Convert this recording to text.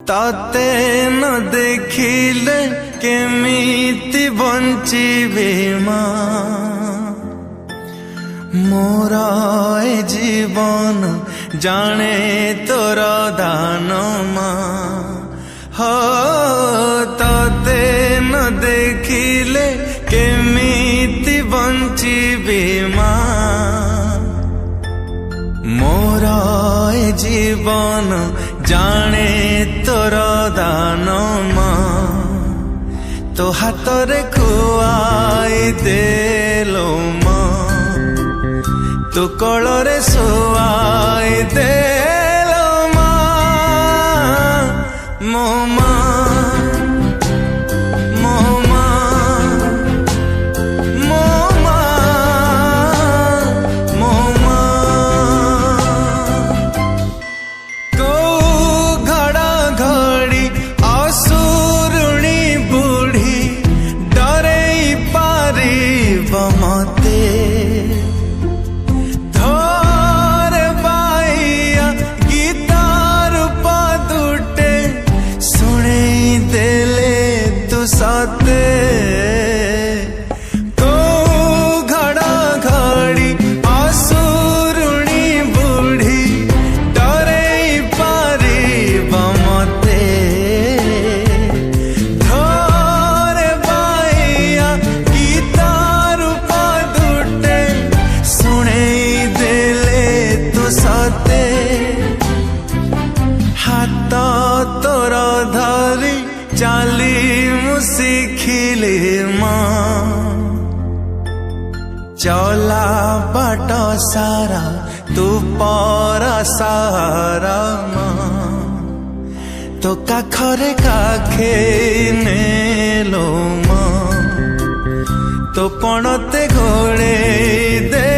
ताते न देखिले केमिति बंचिबे माँ मोरा ए जीवन जाने तोर दान माँ हो ताते न देखिले केमिति बंचिबे माँ मोरा ए जीवन जाने तोर दान माँ तो हाथरे खुआई देलो माँ तो कोଳରେ सुआई देलो माँ मो माँ मो माँ मो माँ मो माँ को घड़ा घड़ी असुरुणी बुढ़ी डरे पारिब मते साते को घड़ा घड़ी असुरुणी बुढ़ी डरे पारिब मते धरे बाइया गीतार पादुटे सुने देले तू साते हाथ तोर धरी चाली शिखिले माँ चला बाट सारा तू पर सारा माँ तो काखरे काखे नेलो माँ तो पणते घोड़े दे